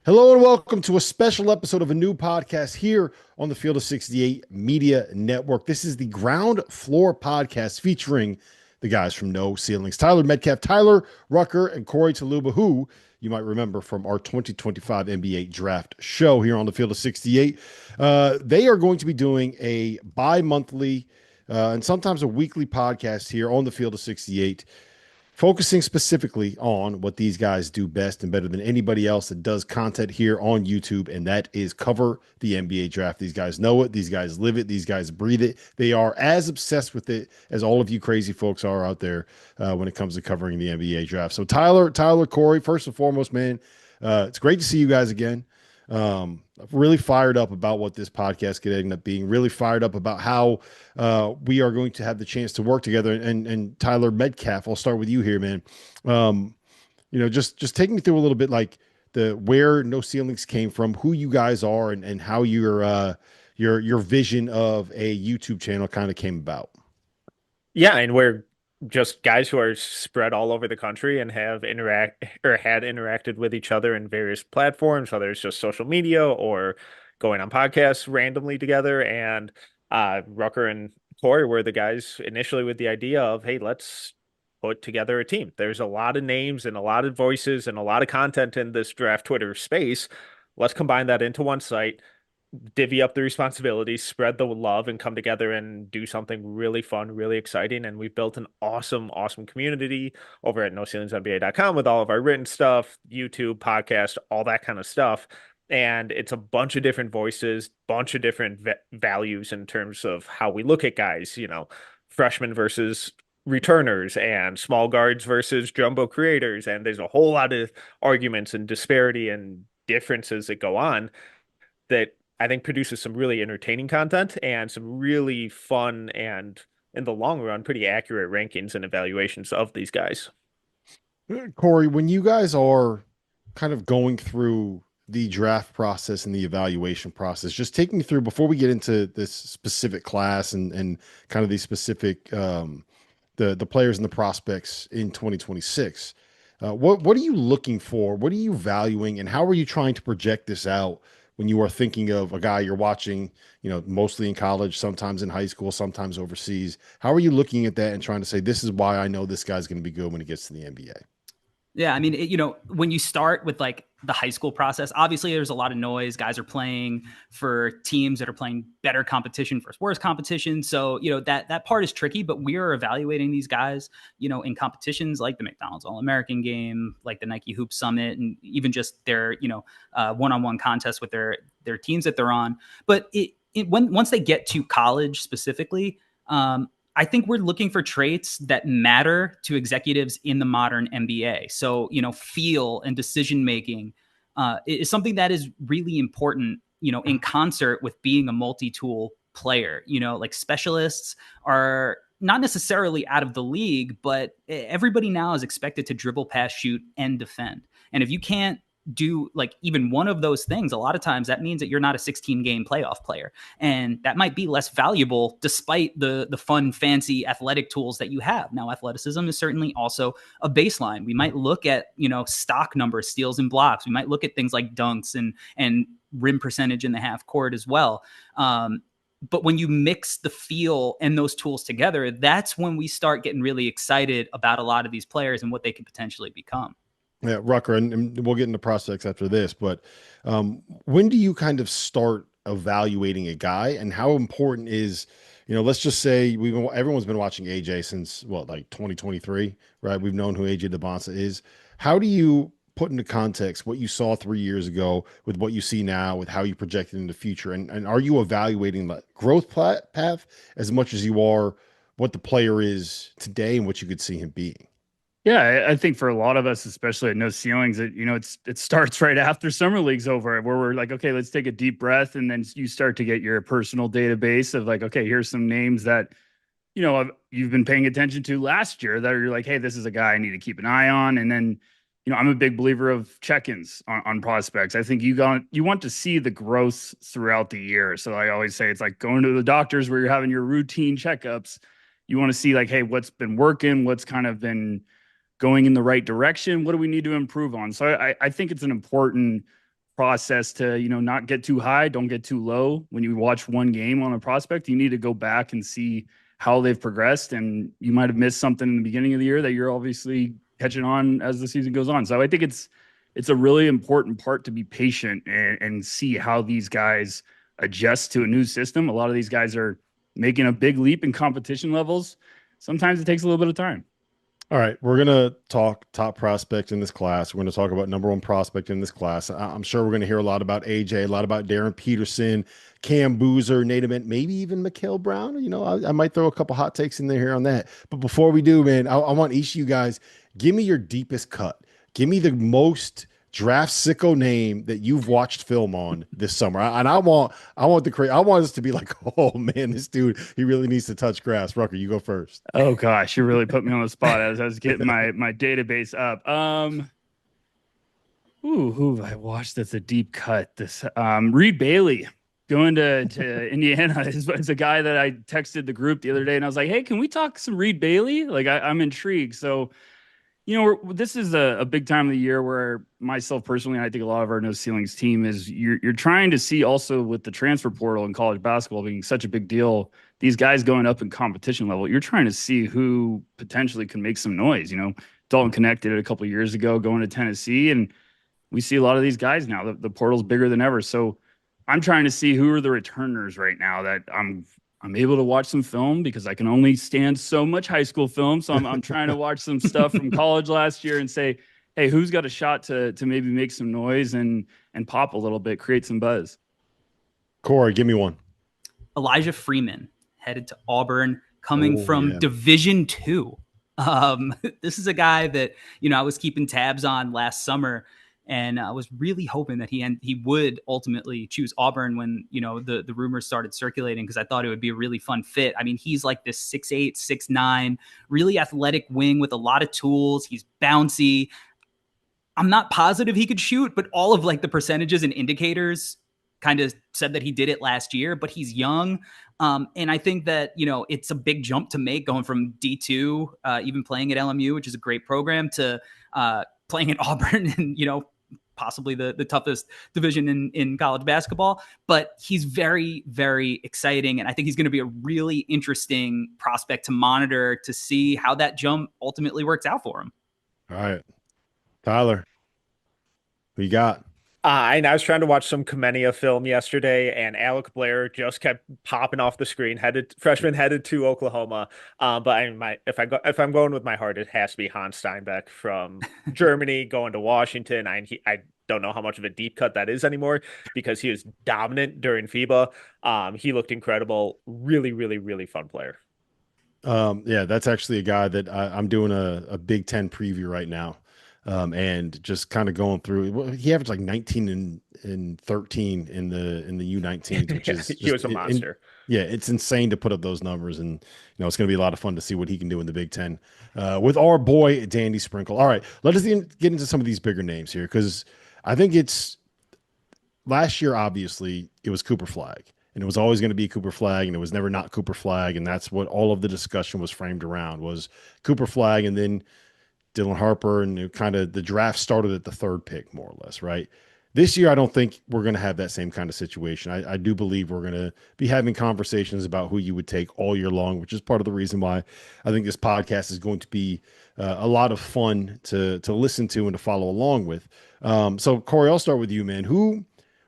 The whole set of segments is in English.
Hello and welcome to a special episode of a new podcast here on the Field of 68 Media Network. This is the Ground Floor Podcast featuring the guys from No Ceilings, Tyler Metcalf, Tyler Rucker, and Corey Taluba, who you might remember from our 2025 NBA draft show here on the Field of 68. They are going to be doing a bi-monthly and sometimes a weekly podcast here on the Field of 68, focusing specifically on what these guys do best and better than anybody else that does content here on YouTube, and that is cover the NBA draft. These guys know it. These guys live it. These guys breathe it. They are as obsessed with it as all of you crazy folks are out there when it comes to covering the NBA draft. So Tyler, Corey, first and foremost, man, it's great to see you guys again. Really fired up about what this podcast could end up being. Really fired up about how we are going to have the chance to work together. And Tyler Metcalf, I'll start with you here, man. Just take me through a little bit, like the where No Ceilings came from, who you guys are, and how your vision of a YouTube channel kind of came about. Yeah, and we're just guys who are spread all over the country and have had interacted with each other in various platforms, whether it's just social media or going on podcasts randomly together. And Rucker and Corey were the guys initially with the idea of, hey, let's put together a team. There's a lot of names and a lot of voices and a lot of content in this draft Twitter space. Let's combine that into one site, divvy up the responsibilities, spread the love, and come together and do something really fun, really exciting. And we've built an awesome community over at NoCeilingsNBA.com with all of our written stuff, YouTube, podcast, all that kind of stuff. And it's a bunch of different voices, bunch of different values in terms of how we look at guys, freshmen versus returners and small guards versus jumbo creators. And there's a whole lot of arguments and disparity and differences that go on that I think produces some really entertaining content and some really fun and, in the long run, pretty accurate rankings and evaluations of these guys. Corey, when you guys are kind of going through the draft process and the evaluation process, just take me through before we get into this specific class and kind of these specific the players and the prospects in 2026. What are you looking for? What are you valuing, and how are you trying to project this out when you are thinking of a guy you're watching, mostly in college, sometimes in high school, sometimes overseas? How are you looking at that and trying to say, this is why I know this guy's going to be good when he gets to the NBA? Yeah, I mean, when you start with like the high school process, obviously there's a lot of noise. Guys are playing for teams that are playing better competition versus worse competition. So, that part is tricky, but we are evaluating these guys, in competitions like the McDonald's All-American game, like the Nike Hoop Summit, and even just their, one-on-one contests with their teams that they're on. But once they get to college specifically, I think we're looking for traits that matter to executives in the modern NBA. So, feel and decision making is something that is really important, in concert with being a multi-tool player. Like specialists are not necessarily out of the league, but everybody now is expected to dribble, pass, shoot, and defend. And if you can't do like even one of those things, a lot of times that means that you're not a 16 game playoff player, and that might be less valuable despite the fun fancy athletic tools that you have. Now athleticism is certainly also a baseline. We might look at stock numbers, steals and blocks. We might look at things like dunks and rim percentage in the half court as well. But when you mix the feel and those tools together, that's when we start getting really excited about a lot of these players and what they could potentially become. Yeah, Rucker, and we'll get into prospects after this, but when do you kind of start evaluating a guy, and how important is, let's just say everyone's been watching AJ since like 2023, right? We've known who AJ Dybantsa is. How do you put into context what you saw 3 years ago with what you see now, with how you project it in the future, and are you evaluating the growth path as much as you are what the player is today and what you could see him being? Yeah, I think for a lot of us, especially at No Ceilings, it starts right after summer league's over, where we're like, okay, let's take a deep breath, and then you start to get your personal database of like, okay, here's some names that you've been paying attention to last year that you're like, hey, this is a guy I need to keep an eye on. And then I'm a big believer of check-ins on prospects. I think you want to see the growth throughout the year. So I always say it's like going to the doctors where you're having your routine checkups. You want to see like, hey, what's been working, what's kind of been going in the right direction, what do we need to improve on? So I think it's an important process to, not get too high, don't get too low. When you watch one game on a prospect, you need to go back and see how they've progressed. And you might have missed something in the beginning of the year that you're obviously catching on as the season goes on. So I think it's a really important part to be patient and see how these guys adjust to a new system. A lot of these guys are making a big leap in competition levels. Sometimes it takes a little bit of time. All right, we're going to talk top prospects in this class. We're going to talk about number one prospect in this class. I'm sure we're going to hear a lot about AJ, a lot about Darren Peterson, Cam Boozer, Nate Ament, maybe even Mikhail Brown. I might throw a couple hot takes in there here on that. But before we do, man, I want each of you guys, give me your deepest cut. Give me the most draft sicko name that you've watched film on this summer. And I want us to be like, oh man, this dude, he really needs to touch grass. Rucker, you go first. Oh gosh, you really put me on the spot as I was getting my database up. Who have I watched that's a deep cut? This Reed Bailey going to Indiana is a guy that I texted the group the other day, and I was like, hey, can we talk some Reed Bailey? Like I'm intrigued. So this is a big time of the year where myself personally, and I think a lot of our No Ceilings team is you're trying to see also with the transfer portal and college basketball being such a big deal, these guys going up in competition level, you're trying to see who potentially can make some noise. Dalton connected a couple of years ago going to Tennessee, and we see a lot of these guys now. The portal's bigger than ever. So I'm trying to see who are the returners right now that I'm able to watch some film because I can only stand so much high school film. So I'm trying to watch some stuff from college last year and say, hey, who's got a shot to maybe make some noise and pop a little bit, create some buzz? Corey, give me one. Elijah Freeman headed to Auburn, coming from Division II. This is a guy that, I was keeping tabs on last summer, and I was really hoping that he would ultimately choose Auburn when, the rumors started circulating, because I thought it would be a really fun fit. I mean, he's like this 6'8", 6'9", really athletic wing with a lot of tools. He's bouncy. I'm not positive he could shoot, but all of like the percentages and indicators kind of said that he did it last year, but he's young. And I think that, it's a big jump to make going from D2, even playing at LMU, which is a great program, to playing at Auburn and, possibly the toughest division in college basketball. But he's very, very exciting. And I think he's going to be a really interesting prospect to monitor to see how that jump ultimately works out for him. All right. Tyler, who you got? And I was trying to watch some Kamenia film yesterday, and Alec Blair just kept popping off the screen. Freshman headed to Oklahoma. But if I'm going with my heart, it has to be Hans Steinbeck from Germany going to Washington. I don't know how much of a deep cut that is anymore because he was dominant during FIBA. He looked incredible. Really, really, really fun player. That's actually a guy that I'm doing a Big Ten preview right now. And just kind of going through, he averaged like 19 and 13 in the U19s, which is he was a monster. It's insane to put up those numbers, and it's going to be a lot of fun to see what he can do in the Big Ten with our boy Dandy Sprinkle. All right, let us get into some of these bigger names here, because I think it's last year. Obviously, it was Cooper Flagg, and it was always going to be Cooper Flagg, and it was never not Cooper Flagg, and that's what all of the discussion was framed around, was Cooper Flagg, and then Dylan Harper, and kind of the draft started at the third pick, more or less, right? This year, I don't think we're going to have that same kind of situation. I do believe we're going to be having conversations about who you would take all year long, which is part of the reason why I think this podcast is going to be a lot of fun to listen to and to follow along with. So, Corey, I'll start with you, man. Who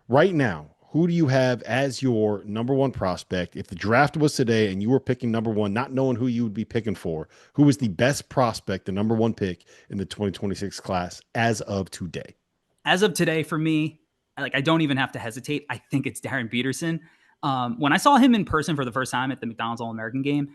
do you have as your number one prospect? If the draft was today and you were picking number one, not knowing who you would be picking for, who was the best prospect, the number one pick in the 2026 class as of today? As of today, for me, I don't even have to hesitate. I think it's Darren Peterson. When I saw him in person for the first time at the McDonald's All-American game,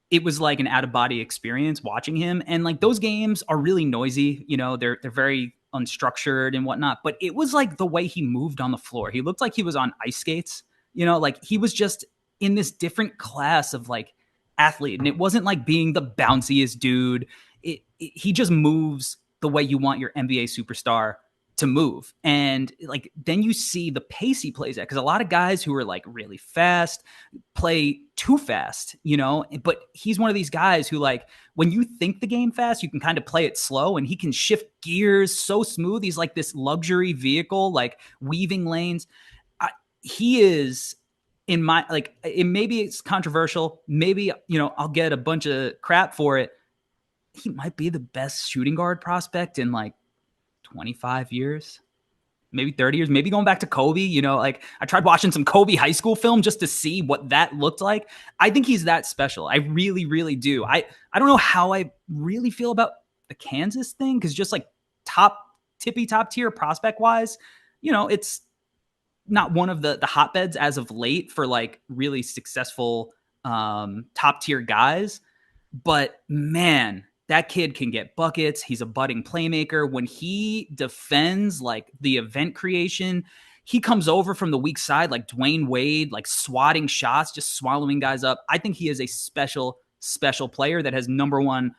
it was like an out-of-body experience watching him. And like, those games are really noisy. They're very unstructured and whatnot, but it was like the way he moved on the floor. He looked like he was on ice skates, like he was just in this different class of like athlete. And it wasn't like being the bounciest dude. He just moves the way you want your NBA superstar to move. And like, then you see the pace he plays at, because a lot of guys who are like really fast play too fast, you know, but he's one of these guys who, like, when you think the game fast, you can kind of play it slow, and he can shift gears so smooth. He's like this luxury vehicle, like weaving lanes. He is, in my, like, maybe it's controversial, maybe, you know, I'll get a bunch of crap for it. He might be the best shooting guard prospect in like 25 years, maybe 30 years, maybe going back to Kobe. You know, like, I tried watching some Kobe high school film just to see what that looked like. I think he's that special. I really, really do. I don't know how I really feel about the Kansas thing, because just like top tier prospect wise, you know, it's not one of the hotbeds as of late for like really successful top tier guys. But man, that kid can get buckets. He's a budding playmaker. When he defends, like, the event creation, he comes over from the weak side like Dwayne Wade, like swatting shots, just swallowing guys up. I think he is a special player that has number one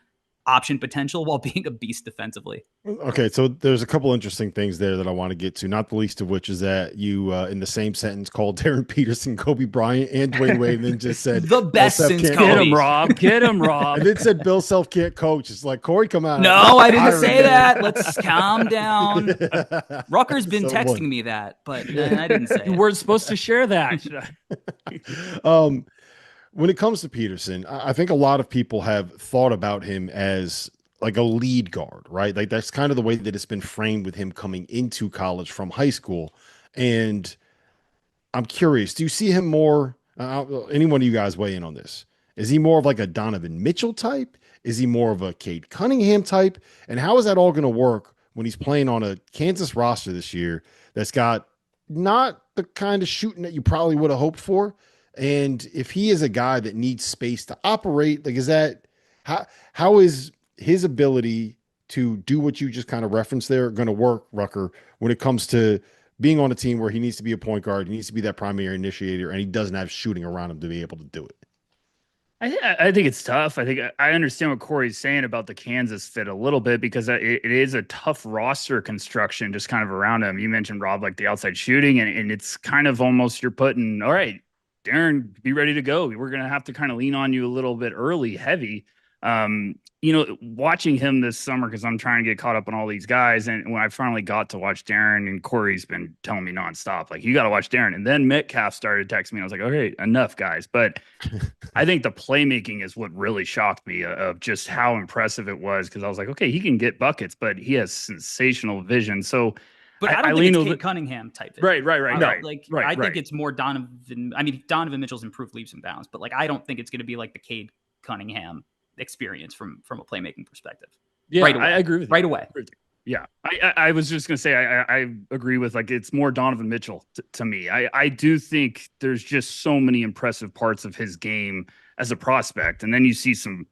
option potential while being a beast defensively. Okay, so there's a couple interesting things there that I want to get to, not the least of which is that you, in the same sentence, called Darren Peterson, Kobe Bryant, and Dwayne Wade, and then just said the best since Kobe. Get him, Rob. Get him, Rob. And then said Bill Self can't coach. It's like, Corey, come on. No, I didn't say that. Let's calm down. Rucker's been So texting me that, but I didn't say You it. weren't supposed to share that. When it comes to Peterson, I think a lot of people have thought about him as like a lead guard, right? Like, that's kind of the way that it's been framed with him coming into college from high school. And I'm curious, do you see him more? Any one of you guys weigh in on this? Is he more of like a Donovan Mitchell type? Is he more of a Cade Cunningham type? And how is that all going to work when he's playing on a Kansas roster this year that's got not the kind of shooting that you probably would have hoped for? And if he is a guy that needs space to operate, like, is that how is his ability to do what you just kind of referenced there going to work, Rucker, when it comes to being on a team where he needs to be a point guard, he needs to be that primary initiator, and he doesn't have shooting around him to be able to do it? I think it's tough. I think I understand what Corey's saying about the Kansas fit a little bit, because it is a tough roster construction just kind of around him. You mentioned, Rob, like the outside shooting, and it's kind of almost you're putting, all right, Darren, be ready to go. We're going to have to kind of lean on you a little bit early, heavy. You know, watching him this summer, because I'm trying to get caught up on all these guys. And when I finally got to watch Darren, and Corey's been telling me nonstop, like, you got to watch Darren. And then Metcalf started texting me. And I was like, okay, enough, guys. But I think the playmaking is what really shocked me of just how impressive it was. Because I was like, okay, he can get buckets, but he has sensational vision. So, but I don't think it's Cade Cunningham type vision. Right. I think it's more Donovan. I mean, Donovan Mitchell's improved leaps and bounds, but like, I don't think it's going to be like the Cade Cunningham experience from a playmaking perspective. Yeah, right away. I agree with you. Right away. Yeah, I was just going to say, I agree with, like, it's more Donovan Mitchell to me. I do think there's just so many impressive parts of his game as a prospect. And then you see some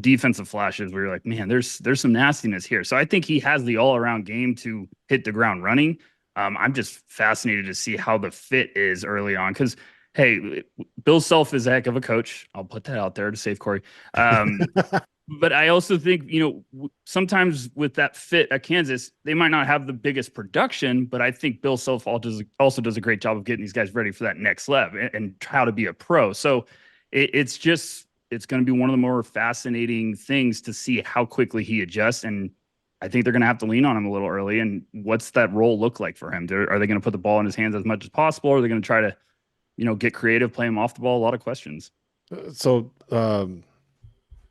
defensive flashes where you're like, man, there's some nastiness here. So I think he has the all around game to hit the ground running. I'm just fascinated to see how the fit is early on. Cause hey, Bill Self is a heck of a coach. I'll put that out there to save Corey. But I also think, you know, sometimes with that fit at Kansas, they might not have the biggest production, but I think Bill Self also does a great job of getting these guys ready for that next level and how to be a pro. So it's going to be one of the more fascinating things to see how quickly he adjusts. And I think they're going to have to lean on him a little early. And what's that role look like for him? Are they going to put the ball in his hands as much as possible? Or are they going to try to, you know, get creative, play him off the ball? A lot of questions. So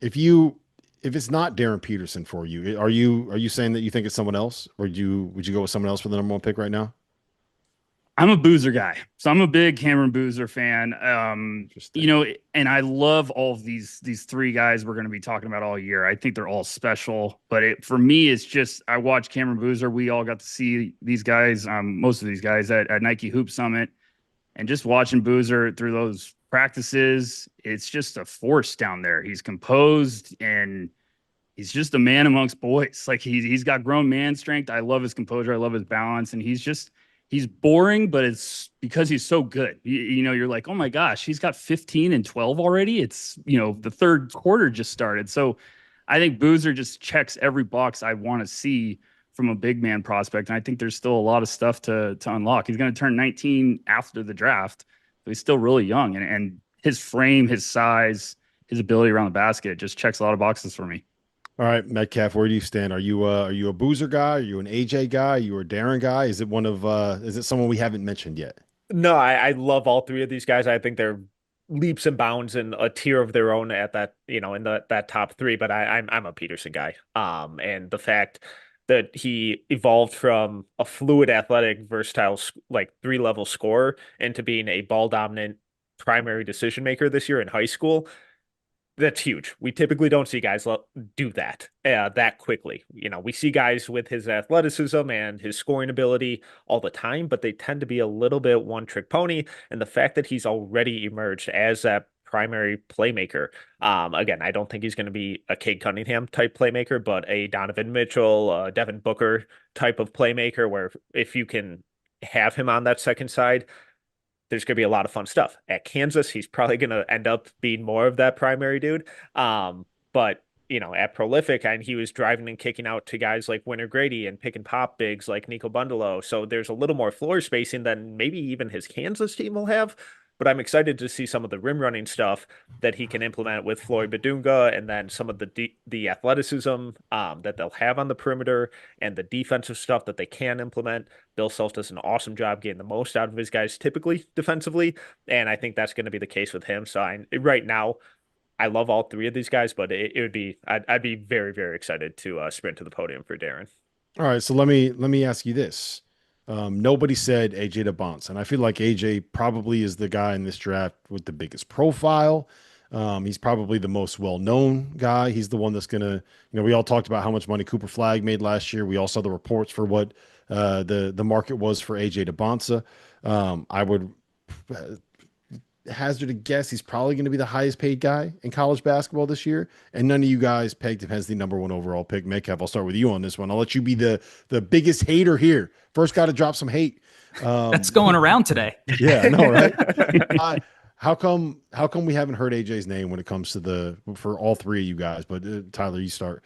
if it's not Darren Peterson for you, are you saying that you think it's someone else, or would you go with someone else for the number one pick right now? I'm a Boozer guy, so I'm a big Cameron Boozer fan. You know, and I love all of these three guys we're going to be talking about all year. I think they're all special, but for me, it's just I watch Cameron Boozer. We all got to see these guys, most of these guys at Nike Hoop Summit, and just watching Boozer through those practices, it's just a force down there. He's composed and he's just a man amongst boys. Like he's got grown man strength. I love his composure. I love his balance, and he's boring, but it's because he's so good. You know, you're like, oh my gosh, he's got 15 and 12 already. It's, you know, the third quarter just started. So I think Boozer just checks every box I want to see from a big man prospect. And I think there's still a lot of stuff to unlock. He's going to turn 19 after the draft, but he's still really young. And his frame, his size, his ability around the basket just checks a lot of boxes for me. All right, Metcalf, where do you stand? Are you a Boozer guy? Are you an AJ guy? Are you a Darren guy? Is it someone we haven't mentioned yet? No, I love all three of these guys. I think they're leaps and bounds in a tier of their own at that, in that top three. But I'm a Peterson guy. And the fact that he evolved from a fluid, athletic, versatile, like 3-level scorer into being a ball dominant primary decision maker this year in high school. That's huge. We typically don't see guys do that quickly. We see guys with his athleticism and his scoring ability all the time, but they tend to be a little bit one-trick pony. And the fact that he's already emerged as that primary playmaker, again, I don't think he's going to be a Cade Cunningham type playmaker, but a Donovan Mitchell, Devin Booker type of playmaker, where if you can have him on that second side, there's going to be a lot of fun stuff. At Kansas, he's probably going to end up being more of that primary dude. But, at Prolific, and he was driving and kicking out to guys like Winter Grady and pick and pop bigs like Nico Bundalo. So there's a little more floor spacing than maybe even his Kansas team will have. But I'm excited to see some of the rim running stuff that he can implement with Floyd Badunga, and then some of the athleticism that they'll have on the perimeter, and the defensive stuff that they can implement. Bill Self does an awesome job getting the most out of his guys typically defensively, and I think that's going to be the case with him. So right now, I love all three of these guys, but I'd be very, very excited to sprint to the podium for Darren. All right, so let me ask you this. Nobody said AJ Dybantsa, and I feel like AJ probably is the guy in this draft with the biggest profile. He's probably the most well-known guy. He's the one that's gonna, we all talked about how much money Cooper Flagg made last year. We all saw the reports for what the market was for AJ Dybantsa. I would hazard a guess he's probably going to be the highest paid guy in college basketball this year. And none of you guys pegged him as the number one overall pick. Metcalf, I'll start with you on this one. I'll let you be the biggest hater here. First got to drop some hate. That's going around today. Yeah, I know, right? How come we haven't heard AJ's name when it comes to for all three of you guys? But Tyler, you start.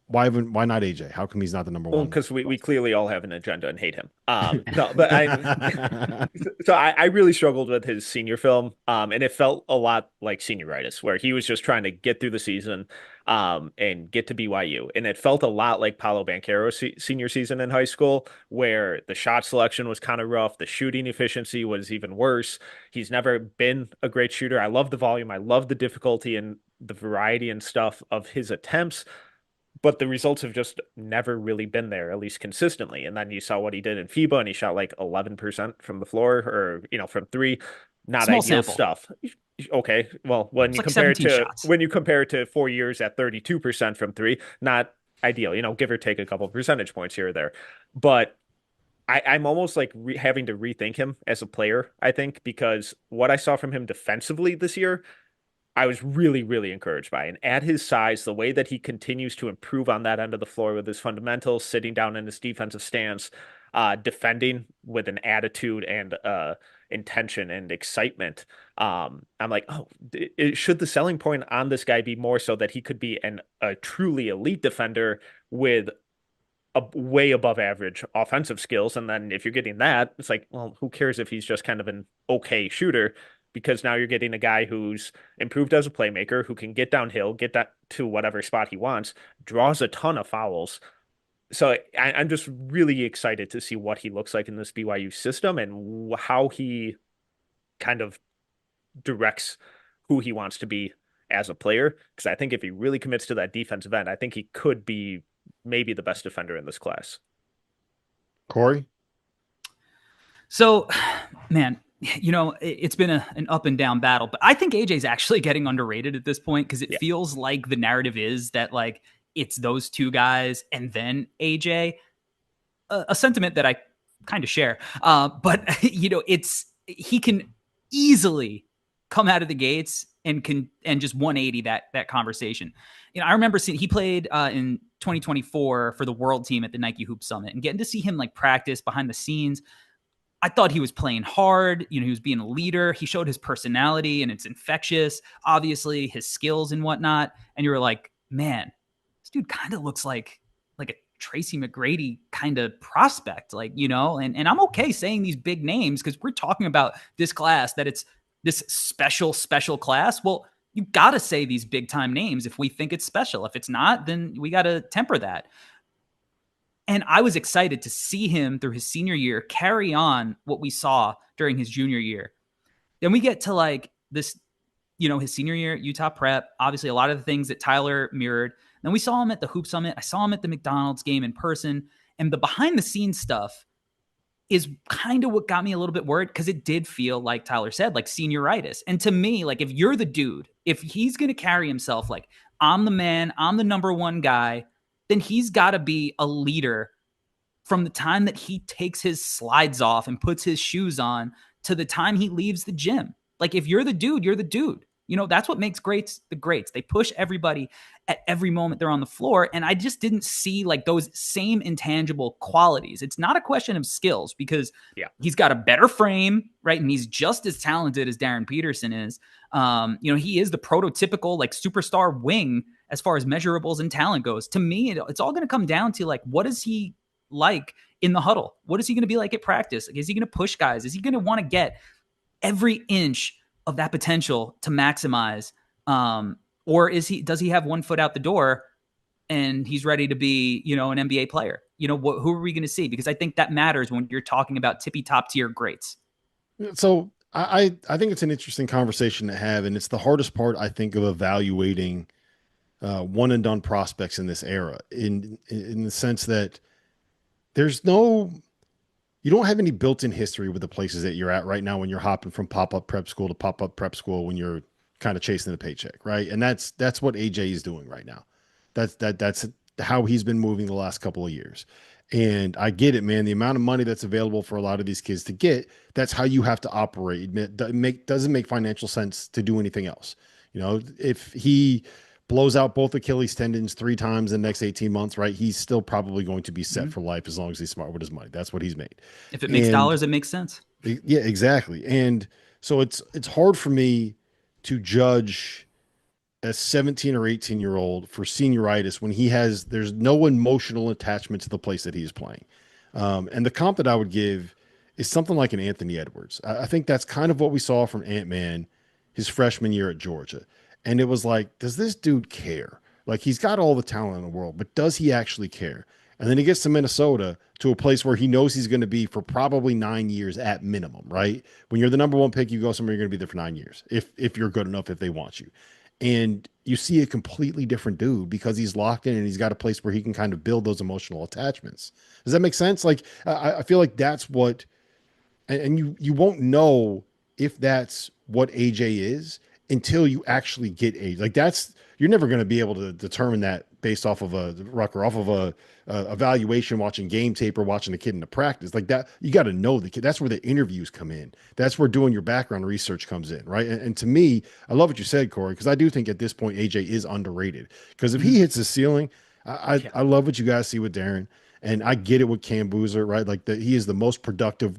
Why not AJ? How come he's not the number one? Well, because we clearly all have an agenda and hate him. No, but I really struggled with his senior film, and it felt a lot like senioritis, where he was just trying to get through the season, and get to BYU, and it felt a lot like Paolo Banchero's senior season in high school, where the shot selection was kind of rough, the shooting efficiency was even worse. He's never been a great shooter. I love the volume, I love the difficulty and the variety and stuff of his attempts, but the results have just never really been there, at least consistently. And then you saw what he did in FIBA, and he shot like 11% from the floor, or from three. Not Small ideal sample. Stuff. Okay, well, when It's you like compare it 17 to shots. when you compare it to 4 years at 32% from three, not ideal. Give or take a couple percentage points here or there. But I'm almost like having to rethink him as a player, I think, because what I saw from him defensively this year, I was really, really encouraged by. And at his size, the way that he continues to improve on that end of the floor with his fundamentals, sitting down in his defensive stance, defending with an attitude and intention and excitement. I'm like, should the selling point on this guy be more so that he could be a truly elite defender with a way above average offensive skills? And then if you're getting that, it's like, well, who cares if he's just kind of an okay shooter? Because now you're getting a guy who's improved as a playmaker, who can get downhill, get that to whatever spot he wants, draws a ton of fouls. So I'm just really excited to see what he looks like in this BYU system, and how he kind of directs who he wants to be as a player. Because I think if he really commits to that defensive end, I think he could be maybe the best defender in this class. Corey? So, man, it's been an up and down battle, but I think AJ's actually getting underrated at this point, because it feels like the narrative is that like it's those two guys and then AJ, a sentiment that I kind of share. But he can easily come out of the gates and just 180 that conversation. I remember seeing he played in 2024 for the world team at the Nike Hoop Summit, and getting to see him like practice behind the scenes. I thought he was playing hard. He was being a leader. He showed his personality, and it's infectious, obviously his skills and whatnot. And you were like, man, this dude kind of looks like a Tracy McGrady kind of prospect, like, you know, and I'm okay saying these big names because we're talking about this class, that it's this special class. Well, you got to say these big time names if we think it's special. If it's not, then we got to temper that. And I was excited to see him through his senior year carry on what we saw during his junior year. Then we get to like this, you know, his senior year at Utah Prep, obviously a lot of the things that Tyler mirrored. Then we saw him at the Hoop Summit. I saw him at the McDonald's game in person. And the behind the scenes stuff is kind of what got me a little bit worried, because it did feel like Tyler said, like senioritis. And to me, like, if you're the dude, if he's going to carry himself like, I'm the man, I'm the number one guy, then he's got to be a leader from the time that he takes his slides off and puts his shoes on to the time he leaves the gym. Like, if you're the dude, you're the dude. You know, that's what makes greats the greats. They push everybody at every moment they're on the floor. And I just didn't see like those same intangible qualities. It's not a question of skills, because he's got a better frame, right? And he's just as talented as Darren Peterson is. You know, he is the prototypical like superstar wing as far as measurables and talent goes. To me, it's all going to come down to like, what is he like in the huddle? What is he going to be like at practice? Like, is he going to push guys? Is he going to want to get every inch of that potential to maximize? Or does he have one foot out the door and he's ready to be, you know, an NBA player? You know, who are we going to see? Because I think that matters when you're talking about tippy top tier greats. So I think it's an interesting conversation to have. And it's the hardest part, I think, of evaluating one and done prospects in this era, in the sense that you don't have any built-in history with the places that you're at right now when you're hopping from pop-up prep school to pop-up prep school when you're kind of chasing a paycheck, right? And that's what AJ is doing right now. That's how he's been moving the last couple of years. And I get it, man. The amount of money that's available for a lot of these kids to get, that's how you have to operate. It doesn't make financial sense to do anything else. You know, if he blows out both Achilles tendons 3 times in the next 18 months, right? He's still probably going to be set for life as long as he's smart with his money. That's what he's made. If it makes dollars, it makes sense. Yeah, exactly. And so it's hard for me to judge a 17 or 18-year-old for senioritis when there's no emotional attachment to the place that he's playing. And the comp that I would give is something like an Anthony Edwards. I think that's kind of what we saw from Ant-Man his freshman year at Georgia. And it was like, does this dude care? Like, he's got all the talent in the world, but does he actually care? And then he gets to Minnesota, to a place where he knows he's going to be for probably 9 years at minimum, right? When you're the number one pick, you go somewhere, you're going to be there for 9 years, if you're good enough, if they want you. And you see a completely different dude because he's locked in and he's got a place where he can kind of build those emotional attachments. Does that make sense? Like, I feel like that's what, and you won't know if that's what AJ is until you actually get AJ. Like, you're never going to be able to determine that based off of a evaluation, watching game tape or watching the kid in the practice like that. You got to know the kid. That's where the interviews come in. That's where doing your background research comes in. Right. And to me, I love what you said, Corey, because I do think at this point, AJ is underrated, because if he hits the ceiling, I love what you guys see with Darren. And I get it with Cam Boozer, right? Like, he is the most productive.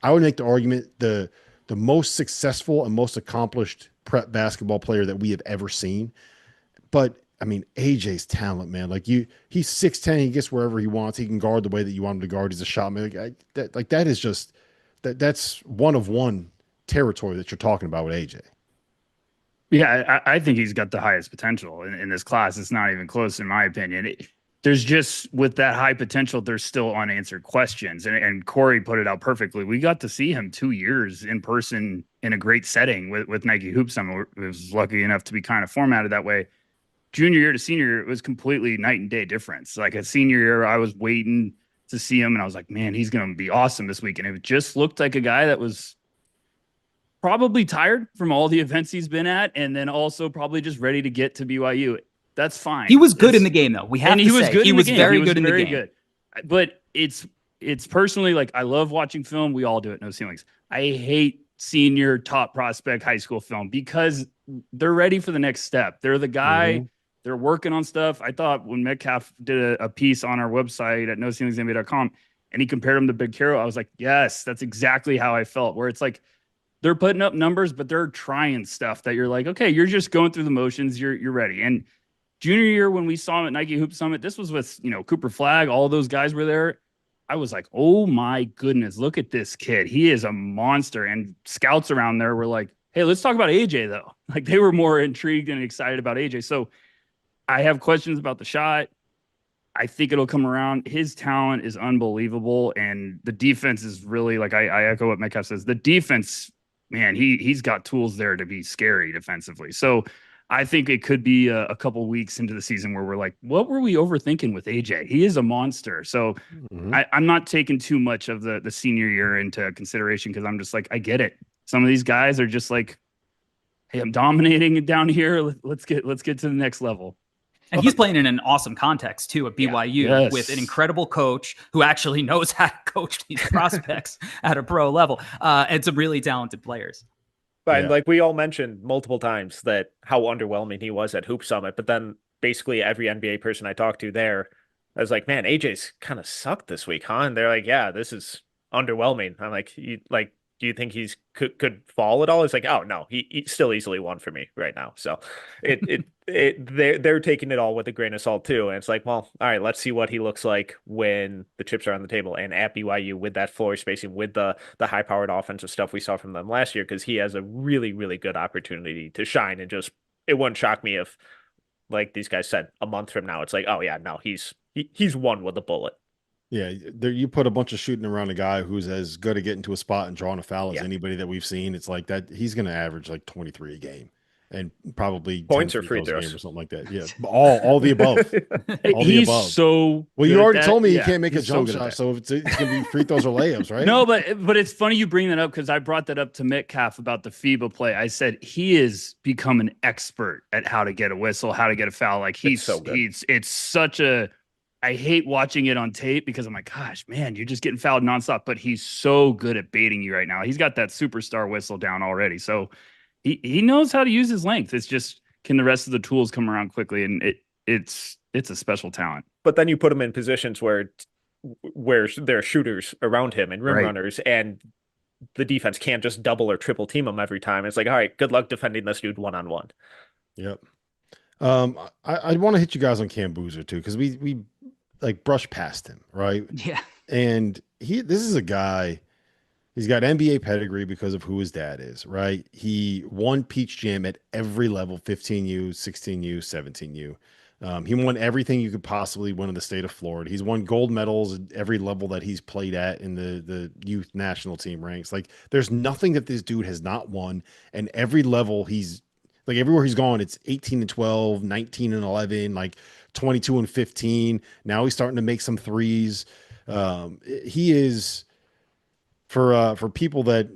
I would make the argument the most successful and most accomplished prep basketball player that we have ever seen. But I mean, AJ's talent, man. Like, he's 6'10", he gets wherever he wants. He can guard the way that you want him to guard. He's a shot man. That is just that's one of one territory that you're talking about with AJ. Yeah, I think he's got the highest potential in this class. It's not even close, in my opinion. There's just, with that high potential, there's still unanswered questions. And Corey put it out perfectly. We got to see him 2 years in person in a great setting with Nike Hoop Summit. I was lucky enough to be kind of formatted that way. Junior year to senior year, it was completely night and day difference. Like, a senior year, I was waiting to see him, and I was like, man, he's going to be awesome this week. And it just looked like a guy that was probably tired from all the events he's been at, and then also probably just ready to get to BYU. That's fine. He was good in the game, though. We have to say he was very good in the game. Good. But it's personally, like, I love watching film. We all do it. No ceilings. I hate senior top prospect high school film because they're ready for the next step. They're the guy. Mm-hmm. They're working on stuff. I thought when Metcalf did a piece on our website at noceilingsnba.com and he compared him to Big Carroll, I was like, yes, that's exactly how I felt, where it's like they're putting up numbers, but they're trying stuff that you're like, okay, you're just going through the motions. You're ready. And Junior year when we saw him at Nike Hoop Summit, this was with, Cooper Flagg, all those guys were there. I was like, oh my goodness, look at this kid. He is a monster. And scouts around there were like, hey, let's talk about AJ though. Like they were more intrigued and excited about AJ. So I have questions about the shot. I think it'll come around. His talent is unbelievable. And the defense is really, like I echo what Metcalf says. The defense, man, he's got tools there to be scary defensively. So I think it could be a couple weeks into the season where we're like, what were we overthinking with AJ? He is a monster. So I'm not taking too much of the senior year into consideration because I'm just like, I get it. Some of these guys are just like, hey, I'm dominating down here. Let's get to the next level. And he's playing in an awesome context too at BYU with an incredible coach who actually knows how to coach these prospects at a pro level, and some really talented players. But like we all mentioned multiple times that how underwhelming he was at Hoop Summit, but then basically every NBA person I talked to there, I was like, man, AJ's kind of sucked this week, huh? And they're like, yeah, this is underwhelming. I'm like, do you think he's could fall at all? It's like, oh no, he still easily won for me right now. So they're taking it all with a grain of salt too. And it's like, well, all right, let's see what he looks like when the chips are on the table and at BYU with that floor spacing, with the high powered offensive stuff we saw from them last year, because he has a really, really good opportunity to shine. And just it wouldn't shock me if, like these guys said, a month from now, it's like, oh yeah, no, he's won with a bullet. Yeah, you put a bunch of shooting around a guy who's as good at getting to a spot and drawing a foul as anybody that we've seen. It's like that he's going to average like 23 a game and probably points or free throws or something like that. Yeah, all the above. All the above. So well, you already told me he can't make a jump shot, so it's going to be free throws or layups, right? No, but it's funny you bring that up because I brought that up to Metcalf about the FIBA play. I said he has become an expert at how to get a whistle, how to get a foul. Like it's such a. I hate watching it on tape because I'm like, gosh, man, you're just getting fouled nonstop. But he's so good at baiting you right now. He's got that superstar whistle down already. So he knows how to use his length. It's just, can the rest of the tools come around quickly? And it's a special talent. But then you put him in positions where there are shooters around him and rim runners, and the defense can't just double or triple team him every time. It's like, all right, good luck defending this dude one-on-one. Yep. I want to hit you guys on Cam Boozer too, because we like brushed past him, right? Yeah. And this is a guy, he's got NBA pedigree because of who his dad is, right? He won Peach Jam at every level, 15U, 16U, 17U. He won everything you could possibly win in the state of Florida. He's won gold medals at every level that he's played at in the youth national team ranks. Like there's nothing that this dude has not won, and every level he's like, everywhere he's gone, it's 18 and 12, 19 and 11, like 22 and 15. Now he's starting to make some threes. He is, for people that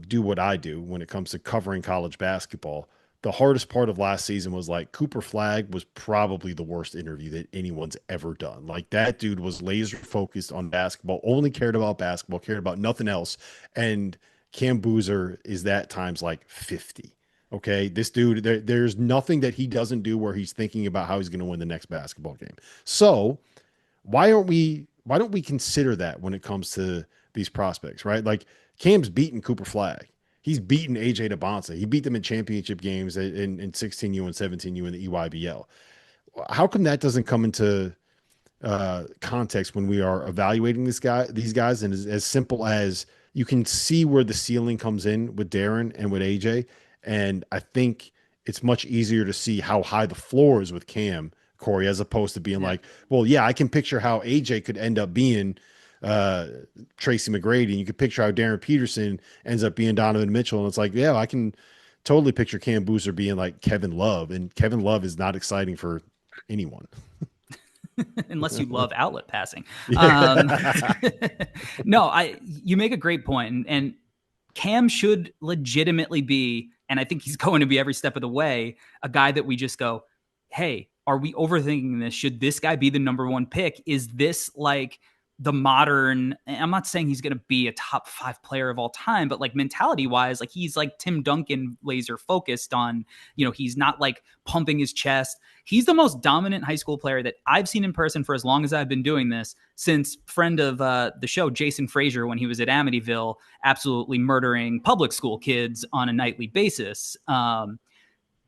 do what I do when it comes to covering college basketball, the hardest part of last season was like Cooper Flagg was probably the worst interview that anyone's ever done. Like that dude was laser focused on basketball, only cared about basketball, cared about nothing else. And Cam Boozer is that times like 50. Okay, this dude, there's nothing that he doesn't do where he's thinking about how he's going to win the next basketball game. So why don't we consider that when it comes to these prospects, right? Like Cam's beaten Cooper Flagg. He's beaten AJ Dybantsa. He beat them in championship games in 16U and 17U in the EYBL. How come that doesn't come into context when we are evaluating these guys? And as simple as you can see where the ceiling comes in with Darren and with AJ. And I think it's much easier to see how high the floor is with Cam, Corey, as opposed to being like, well, yeah, I can picture how AJ could end up being Tracy McGrady. And you could picture how Darren Peterson ends up being Donovan Mitchell. And it's like, yeah, I can totally picture Cam Boozer being like Kevin Love. And Kevin Love is not exciting for anyone. Unless you love outlet passing. No, you make a great point. And Cam should legitimately be, and I think he's going to be every step of the way, a guy that we just go, hey, are we overthinking this? Should this guy be the number one pick? Is this like the modern, I'm not saying he's going to be a top 5 player of all time, but like mentality wise, like he's like Tim Duncan laser focused on, he's not like pumping his chest. He's the most dominant high school player that I've seen in person for as long as I've been doing this, since friend of the show, Jason Frazier, when he was at Amityville, absolutely murdering public school kids on a nightly basis.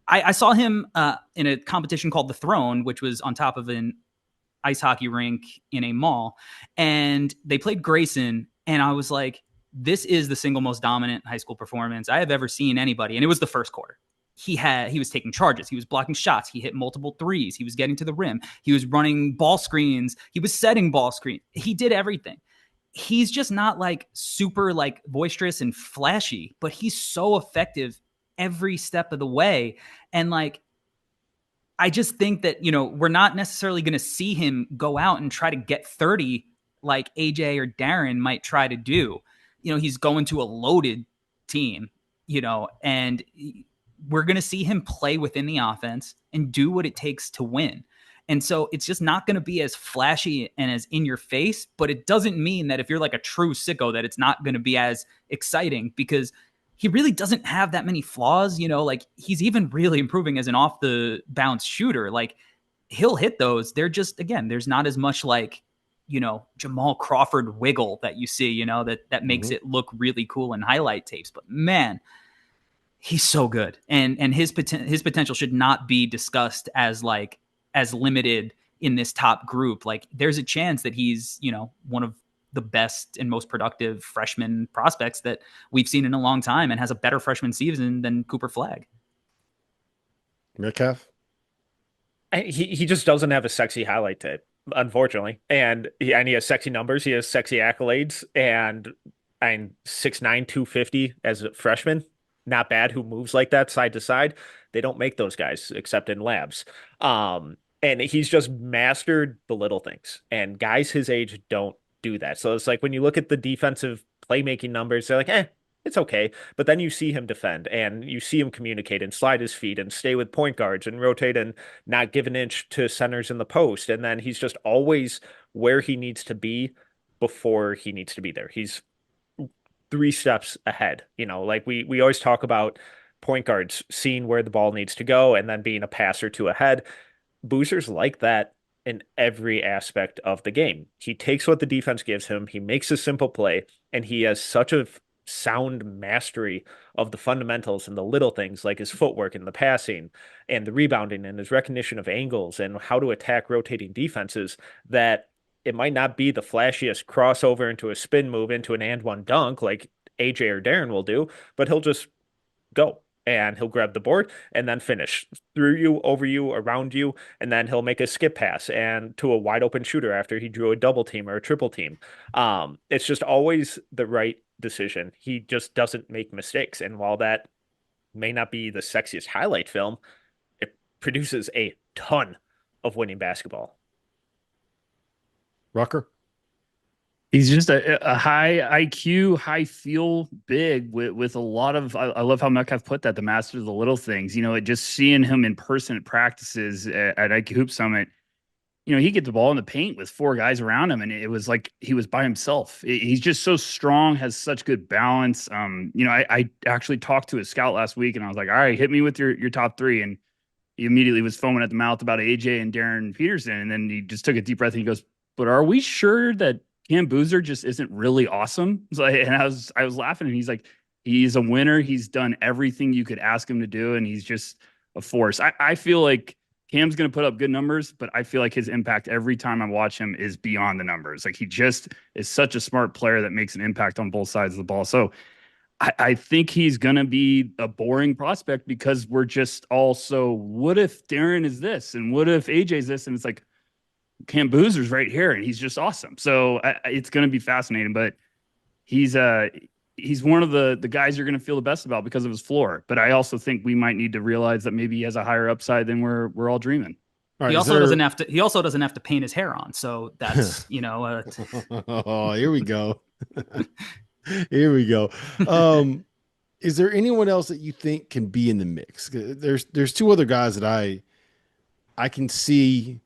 I saw him in a competition called The Throne, which was on top of an ice hockey rink in a mall, and they played Grayson, and I was like, this is the single most dominant high school performance I have ever seen anybody. And it was the first quarter. He was taking charges. He was blocking shots. He hit multiple threes. He was getting to the rim. He was running ball screens. He was setting ball screens. He did everything. He's just not like super like boisterous and flashy, but he's so effective every step of the way. And like, I just think that, we're not necessarily going to see him go out and try to get 30 like AJ or Darren might try to do. He's going to a loaded team, and we're going to see him play within the offense and do what it takes to win. And so it's just not going to be as flashy and as in your face, but it doesn't mean that if you're like a true sicko that it's not going to be as exciting, because he really doesn't have that many flaws. Like he's even really improving as an off the bounce shooter. Like he'll hit those. They're just, again, there's not as much like, Jamal Crawford wiggle that you see, that makes it look really cool in highlight tapes. But man, he's so good. And his potential should not be discussed as like, as limited in this top group. Like there's a chance that he's, one of the best and most productive freshman prospects that we've seen in a long time, and has a better freshman season than Cooper Flagg. Metcalf? He just doesn't have a sexy highlight tape, unfortunately. And he has sexy numbers. He has sexy accolades, and 6'9", 250 as a freshman. Not bad. Who moves like that side to side? They don't make those guys except in labs. And he's just mastered the little things, and guys his age don't do that. So it's like when you look at the defensive playmaking numbers, they're like, it's okay. But then you see him defend, and you see him communicate and slide his feet and stay with point guards and rotate and not give an inch to centers in the post. And then he's just always where he needs to be before he needs to be there. He's 3 steps ahead. Like we always talk about point guards seeing where the ball needs to go and then being a pass or two ahead. Boozer's like that in every aspect of the game. He takes what the defense gives him, he makes a simple play, and he has such a sound mastery of the fundamentals and the little things like his footwork and the passing and the rebounding and his recognition of angles and how to attack rotating defenses, that it might not be the flashiest crossover into a spin move into an and one dunk like AJ or Darren will do, but he'll just go. And he'll grab the board and then finish through you, over you, around you, and then he'll make a skip pass and to a wide open shooter after he drew a double team or a triple team. It's just always the right decision. He just doesn't make mistakes. And while that may not be the sexiest highlight film, it produces a ton of winning basketball. Rucker? He's just a high IQ, high feel big with a lot of, I love how Metcalf put that, the master of the little things. Just seeing him in person at practices at IQ Hoop Summit, he get the ball in the paint with 4 guys around him, and it was like he was by himself. He's just so strong, has such good balance. I actually talked to a scout last week, and I was like, all right, hit me with your top 3. And he immediately was foaming at the mouth about AJ and Darren Peterson. And then he just took a deep breath and he goes, but are we sure that Cam Boozer just isn't really awesome? And I was laughing, and he's like, he's a winner. He's done everything you could ask him to do, and he's just a force. I feel like Cam's going to put up good numbers, but I feel like his impact every time I watch him is beyond the numbers. Like he just is such a smart player that makes an impact on both sides of the ball. So I think he's going to be a boring prospect because we're just all so, what if Darren is this? And what if AJ's this? And it's like, Cam Boozer's right here, and he's just awesome. So it's going to be fascinating, but he's one of the guys you're going to feel the best about because of his floor. But I also think we might need to realize that maybe he has a higher upside than we're all dreaming. All right, he also doesn't have to paint his hair on. So that's, oh, here we go. Here we go. Is there anyone else that you think can be in the mix? There's 2 other guys that I can see,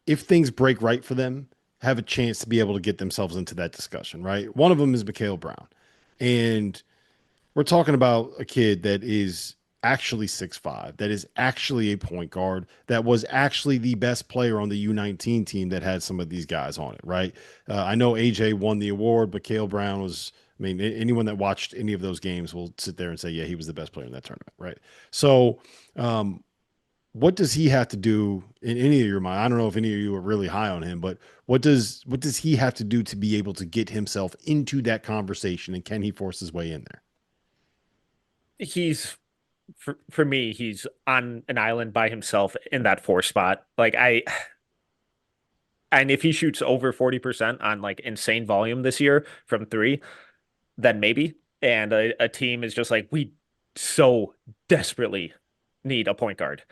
if things break right for them, have a chance to be able to get themselves into that discussion, right? One of them is Mikhail Brown. And we're talking about a kid that is actually 6'5", that is actually a point guard, that was actually the best player on the U19 team that had some of these guys on it, right? I know AJ won the award. Mikhail Brown was I mean, anyone that watched any of those games will sit there and say, yeah, he was the best player in that tournament, right? So, what does he have to do in any of your mind? I don't know if any of you are really high on him, but what does he have to do to be able to get himself into that conversation, and can he force his way in there? He's for me, he's on an island by himself in that 4 spot. And if he shoots over 40% on like insane volume this year from 3, then maybe. And a team is just like, we so desperately need a point guard.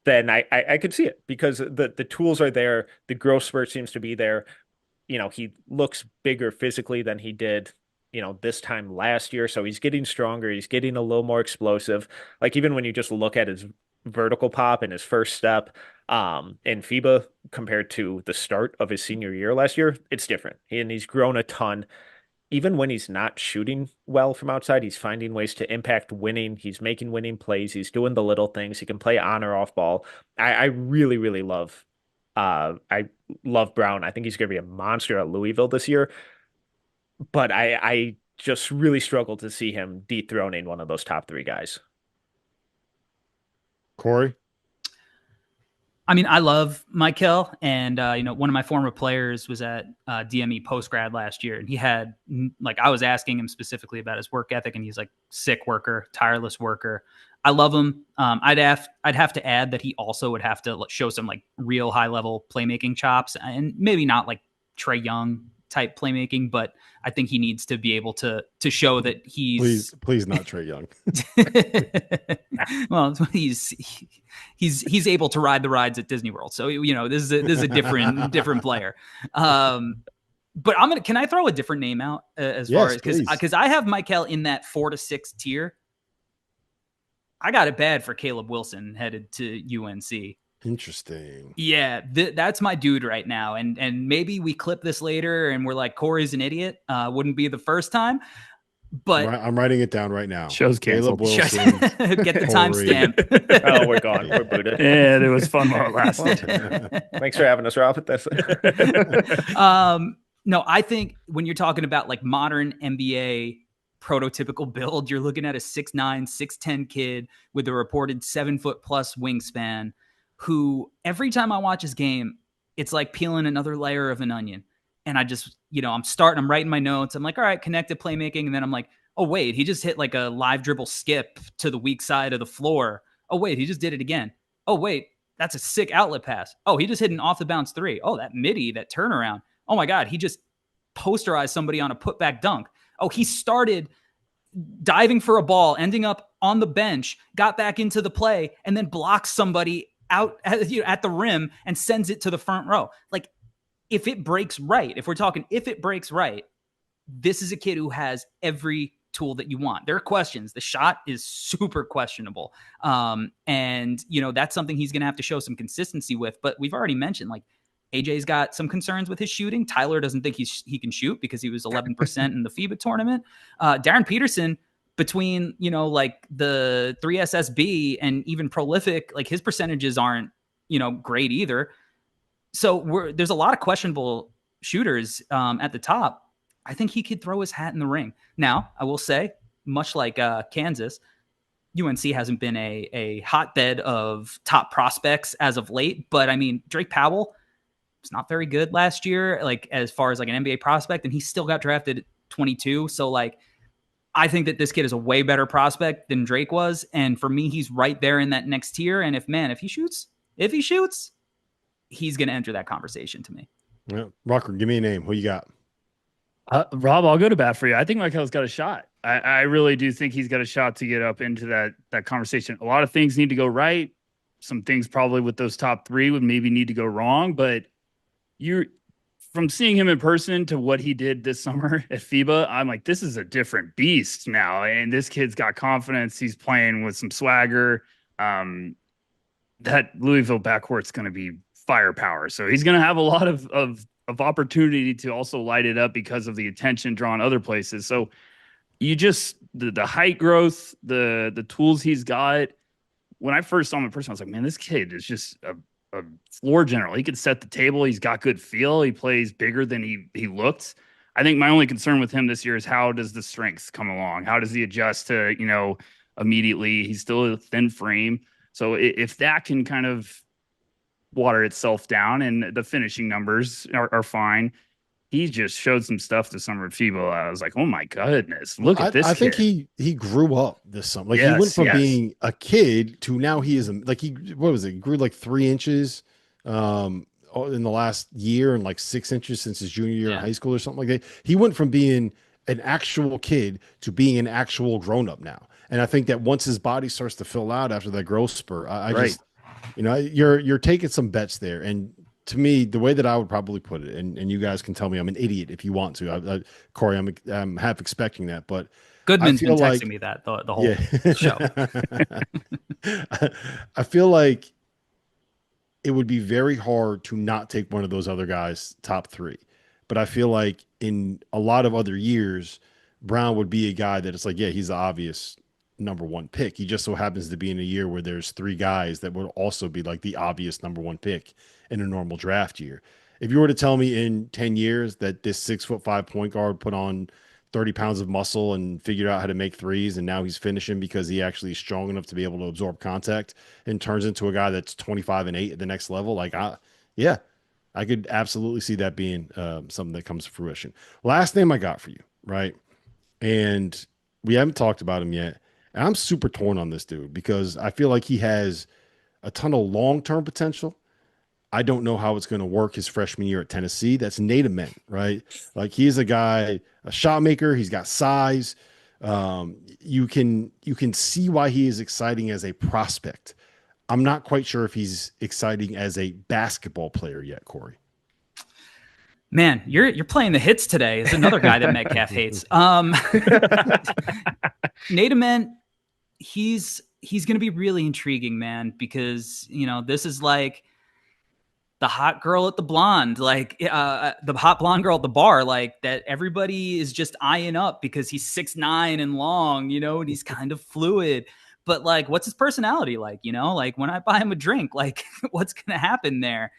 Then I could see it, because the tools are there. The growth spurt seems to be there. He looks bigger physically than he did, this time last year. So he's getting stronger. He's getting a little more explosive. Like, even when you just look at his vertical pop and his first step in FIBA compared to the start of his senior year last year, it's different. And he's grown a ton. Even when he's not shooting well from outside, he's finding ways to impact winning. He's making winning plays. He's doing the little things. He can play on or off ball. I really, really love I love Brown. I think he's going to be a monster at Louisville this year. But I just really struggle to see him dethroning one of those top 3 guys. Corey? I mean, I love Michael, and one of my former players was at DME post grad last year, and he had, like, I was asking him specifically about his work ethic, and he's like, sick worker, tireless worker. I love him. I'd have to add that he also would have to show some like real high level playmaking chops, and maybe not like Trae Young type playmaking, but I think he needs to be able to show that he's please not Trae Young. Well, he's able to ride the rides at Disney World. So, this is a different player. But can I throw a different name out far as, because I have Michael in that 4 to 6 tier. I got it bad for Caleb Wilson headed to UNC. Interesting. Yeah, that's my dude right now. And maybe we clip this later and we're like, Corey's an idiot. Wouldn't be the first time. But I'm writing it down right now. Show's canceled. Caleb Wilson, get the timestamp. Oh, we're gone. We're booted. Yeah, it was fun while it lasted. Thanks for having us, Rob. No, I think when you're talking about like modern NBA prototypical build, you're looking at a 6'9", 6'10" kid with a reported 7-foot plus wingspan, who every time I watch his game, it's like peeling another layer of an onion. And I just, I'm writing my notes. I'm like, all right, connected playmaking. And then I'm like, oh, wait, he just hit like a live dribble skip to the weak side of the floor. Oh, wait, he just did it again. Oh, wait, that's a sick outlet pass. Oh, he just hit an off the bounce 3. Oh, that midi, that turnaround. Oh my God, he just posterized somebody on a putback dunk. Oh, he started diving for a ball, ending up on the bench, got back into the play, and then blocks somebody out at the rim and sends it to the front row. Like, if it breaks right, this is a kid who has every tool that you want. There are questions. The shot is super questionable. And that's something he's going to have to show some consistency with. But we've already mentioned, like, AJ's got some concerns with his shooting. Tyler doesn't think he can shoot because he was 11% in the FIBA tournament. Darren Peterson, between, like the 3SSB and even prolific, like, his percentages aren't, great either. So there's a lot of questionable shooters at the top. I think he could throw his hat in the ring. Now, I will say, much like Kansas, UNC hasn't been a hotbed of top prospects as of late. But I mean, Drake Powell was not very good last year, like, as far as like an NBA prospect, and he still got drafted at 22. So, like, I think that this kid is a way better prospect than Drake was. And for me, he's right there in that next tier. And if he shoots, he's going to enter that conversation to me. Yeah. Rocker, give me a name. Who you got? Rob, I'll go to bat for you. I think Michael's got a shot. I really do think he's got a shot to get up into that conversation. A lot of things need to go right. Some things probably with those top 3 would maybe need to go wrong. But from seeing him in person to what he did this summer at FIBA, I'm like, this is a different beast now. And this kid's got confidence. He's playing with some swagger. That Louisville backcourt's going to be firepower. So he's going to have a lot of opportunity to also light it up because of the attention drawn other places. So you just, the height growth, the tools he's got. When I first saw him in person, I was like, man, this kid is just a floor general. He could set the table. He's got good feel. He plays bigger than he looked. I think my only concern with him this year is how does the strength come along? How does he adjust to, immediately? He's still a thin frame. So if that can kind of water itself down and the finishing numbers are fine. He just showed some stuff this summer at FIBA. I was like, oh my goodness, look at this I kid. think he grew up this summer. Like he went from being a kid to now he is like what was it? He grew like 3 inches in the last year and like 6 inches since his junior year in high school or something like that. He went from being an actual kid to being an actual grown up now. And I think that once his body starts to fill out after that growth spurt, I just you're taking some bets there. And to me, the way that I would probably put it, and you guys can tell me I'm an idiot if you want to. Corey, I'm half expecting that, but Goodman's been texting me that the whole show. I feel like it would be very hard to not take one of those other guys top 3. But I feel like in a lot of other years, Brown would be a guy that it's like, yeah, he's the obvious number 1 pick. He just so happens to be in a year where there's 3 guys that would also be like the obvious number 1 pick in a normal draft year. If you were to tell me in 10 years that this 6'5" point guard put on 30 pounds of muscle and figured out how to make threes, and now he's finishing because he actually is strong enough to be able to absorb contact and turns into a guy that's 25-8 at the next level, like I could absolutely see that being something that comes to fruition. Last name I got for you, right? And we haven't talked about him yet. And I'm super torn on this dude because I feel like he has a ton of long-term potential. I don't know how it's going to work his freshman year at Tennessee. That's Nate Ament, right? Like he's a guy, a shot maker. He's got size. You can see why he is exciting as a prospect. I'm not quite sure if he's exciting as a basketball player yet, Corey. Man, you're playing the hits today. It's another guy that Metcalf hates. Nate Ament, he's going to be really intriguing, man, because this is like the hot girl at the blonde, like the hot blonde girl at the bar, like that everybody is just eyeing up because he's 6'9" and long, and he's kind of fluid. But like, what's his personality like? Like when I buy him a drink, like what's going to happen there?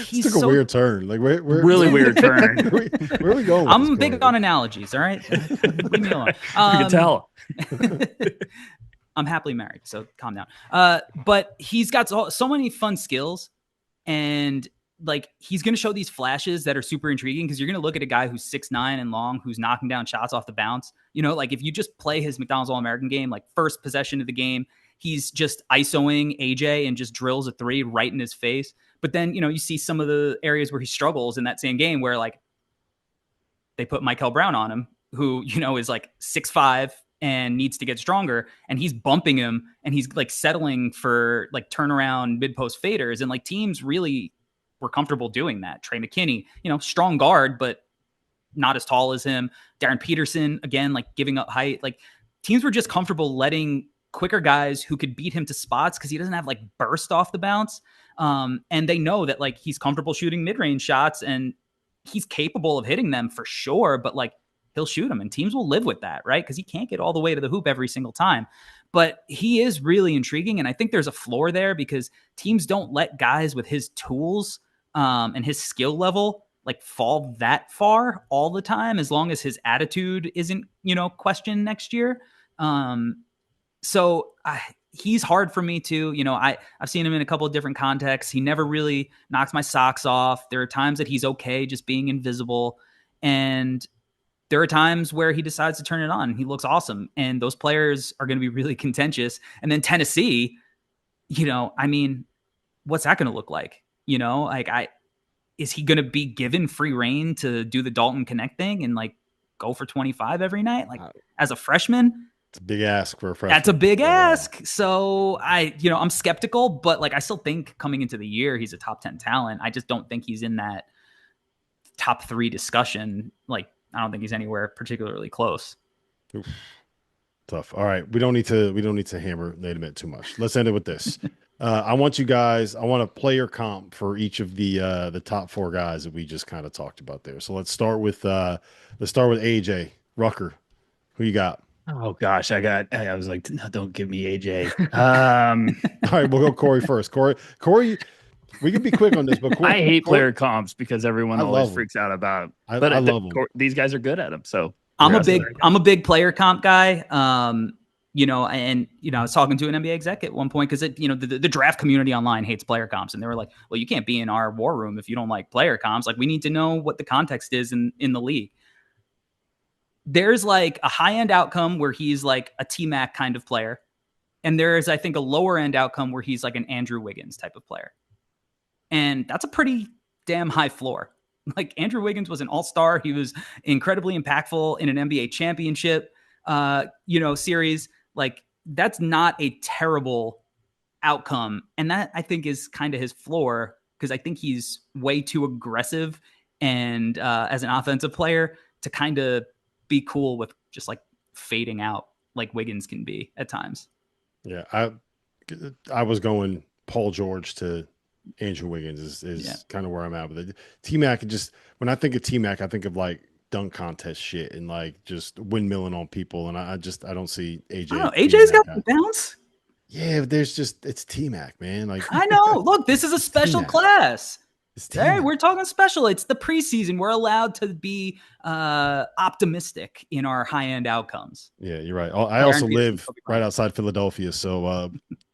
He took a weird turn. Like where really weird turn. Where are we going? I'm big on analogies. All right, leave me alone. You can tell. I'm happily married, so calm down. But he's got so many fun skills, and like he's going to show these flashes that are super intriguing because you're going to look at a guy who's 6'9" and long, who's knocking down shots off the bounce. Like if you just play his McDonald's All-American game, like first possession of the game, he's just ISOing AJ and just drills a 3 right in his face. But then, you see some of the areas where he struggles in that same game where like they put Michael Brown on him, who, is like 6'5" and needs to get stronger. And he's bumping him and he's like settling for like turnaround mid-post faders. And like teams really were comfortable doing that. Trey McKinney, strong guard, but not as tall as him. Darren Peterson, again, like giving up height. Like teams were just comfortable letting quicker guys who could beat him to spots because he doesn't have like burst off the bounce. And they know that like he's comfortable shooting mid-range shots and he's capable of hitting them for sure, but like he'll shoot them and teams will live with that, right? Because he can't get all the way to the hoop every single time. But he is really intriguing. And I think there's a floor there because teams don't let guys with his tools and his skill level like fall that far all the time, as long as his attitude isn't, questioned next year. So he's hard for me too. I've seen him in a couple of different contexts. He never really knocks my socks off. There are times that he's okay just being invisible. And there are times where he decides to turn it on. He looks awesome. And those players are going to be really contentious. And then Tennessee, what's that going to look like? Is he going to be given free reign to do the Dalton Connect thing and like go for 25 every night? Like as a freshman, it's a big ask for a freshman. That's a big ask. So I'm skeptical, but like I still think coming into the year, he's a top 10 talent. I just don't think he's in that top 3 discussion. Like, I don't think he's anywhere particularly close. Oof. Tough. All right. We don't need to hammer Nate Ament too much. Let's end it with this. I want a player comp for each of the top 4 guys that we just kind of talked about there. So let's start with AJ Rucker. Who you got? Oh gosh, I was like, no, don't give me AJ. All right, we'll go Corey first. Corey, We can be quick on this, but I hate player comps because everyone I always love freaks out about them. I But love them. These guys are good at them. So I'm a big player comp guy. I was talking to an NBA exec at one point because the draft community online hates player comps, and they were like, "Well, you can't be in our war room if you don't like player comps. Like, we need to know what the context is in the league." There's like a high end outcome where he's like a T-Mac kind of player, and there is, I think, a lower end outcome where he's like an Andrew Wiggins type of player, and that's a pretty damn high floor. Like, Andrew Wiggins was an all-star. He was incredibly impactful in an NBA championship, series. Like, that's not a terrible outcome. And that, I think, is kind of his floor, because I think he's way too aggressive and as an offensive player to kind of be cool with just like fading out like Wiggins can be at times. Yeah, I was going Paul George to Andrew Wiggins is kind of where I'm at with it. T-Mac, just when I think of T-Mac, I think of like dunk contest shit and like just windmilling on people, and I don't see AJ. I don't know, AJ's got the bounce. Yeah, it's T-Mac, man. Like, I know. Look, this is a special T-Mac. class. Hey, we're talking special. It's the preseason. We're allowed to be optimistic in our high-end outcomes. Yeah, you're right. I also live right outside Philadelphia, so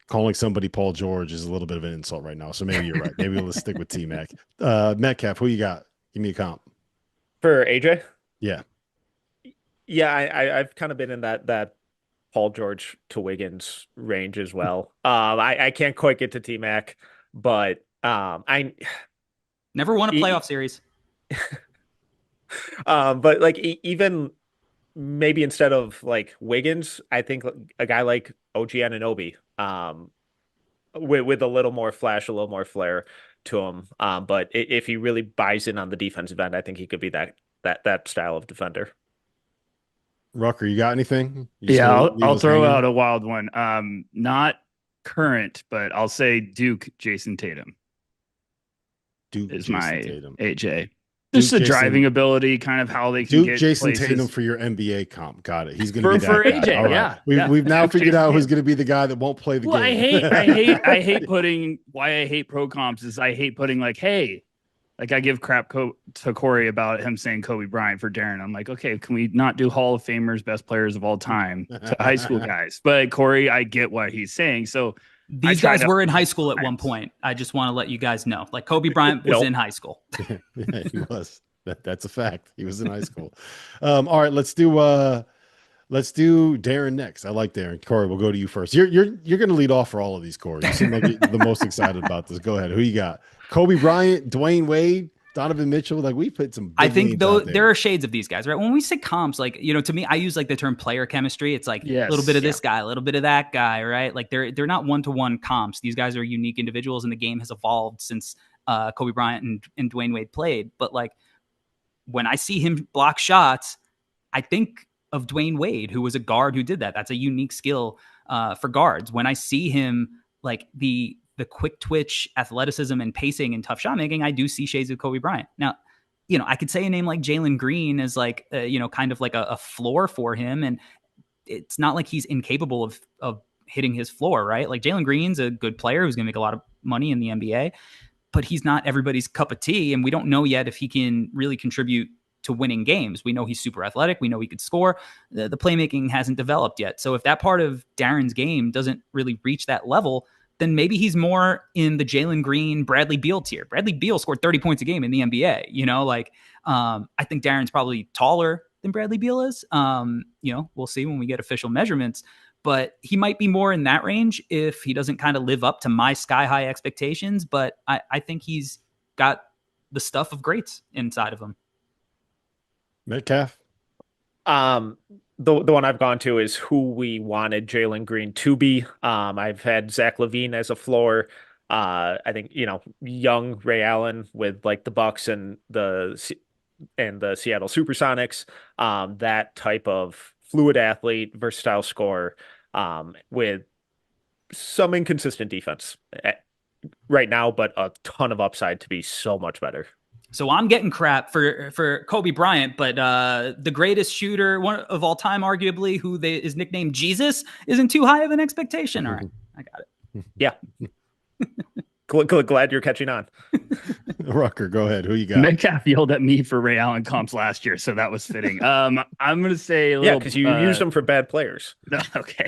calling somebody Paul George is a little bit of an insult right now. So maybe you're right. Maybe let's stick with T-Mac. Metcalf, who you got? Give me a comp. For AJ? Yeah. Yeah, I've kind of been in that Paul George to Wiggins range as well. I can't quite get to T-Mac, but I never won a playoff series. But like even maybe instead of like Wiggins, I think a guy like OG Anunoby, with a little more flash, a little more flair to him. But if he really buys in on the defensive end, I think he could be that style of defender. Rucker, you got anything? I'll throw out a wild one. Not current, but I'll say Duke Jason Tatum. Duke is Jason my Tatum. AJ. Just the driving ability, kind of how they can Duke get Jason places. Tatum for your NBA comp. Got it. He's going to be that for guy. AJ. All right. Yeah, We've now Duke figured Jason out who's Tatum. going to be the guy that won't play the game. I hate putting. Why I hate pro comps is I hate putting like, hey, like I give crap to Corey about him saying Kobe Bryant for Darren. I'm like, okay, can we not do Hall of Famers, best players of all time to high school guys? But Corey, I get what he's saying. So these guys were in high school at one point. I just want to let you guys know. Like, Kobe Bryant was in high school. Yeah, he was. That's a fact. He was in high school. All right, let's do Darren next. I like Darren. Corey, we'll go to you first. You're going to lead off for all of these, Corey. You seem like you're the most excited about this. Go ahead. Who you got? Kobe Bryant, Dwayne Wade, Donovan Mitchell. Like, we put some. I think though there are shades of these guys, right? When we say comps, like, to me, I use like the term player chemistry. It's like a little bit of this guy, a little bit of that guy, right? Like they're not one-to-one comps. These guys are unique individuals, and the game has evolved since Kobe Bryant and Dwayne Wade played. But like, when I see him block shots, I think of Dwayne Wade, who was a guard who did that. That's a unique skill for guards. When I see him, like the quick twitch, athleticism, and pacing and tough shot making, I do see shades of Kobe Bryant. Now, I could say a name like Jalen Green as like, kind of like a floor for him. And it's not like he's incapable of hitting his floor, right? Like, Jalen Green's a good player who's going to make a lot of money in the NBA, but he's not everybody's cup of tea. And we don't know yet if he can really contribute to winning games. We know he's super athletic. We know he could score. The playmaking hasn't developed yet. So if that part of Darren's game doesn't really reach that level, then maybe he's more in the Jalen Green, Bradley Beal tier. Bradley Beal scored 30 points a game in the NBA. I think Darren's probably taller than Bradley Beal is. We'll see when we get official measurements, but he might be more in that range if he doesn't kind of live up to my sky high expectations. But I think he's got the stuff of greats inside of him. Metcalf. The one I've gone to is who we wanted Jalen Green to be. I've had Zach LaVine as a floor. I think, young Ray Allen with like the Bucks and the Seattle Supersonics. That type of fluid athlete, versatile scorer, with some inconsistent defense right now, but a ton of upside to be so much better. So I'm getting crap for Kobe Bryant, but the greatest shooter, one of all time, arguably, who is nicknamed Jesus, isn't too high of an expectation. All right, I got it. Yeah. Glad you're catching on. Rucker, go ahead. Who you got? Metcalf yelled at me for Ray Allen comps last year, so that was fitting. I'm gonna say a little, because you used them for bad players. No, okay.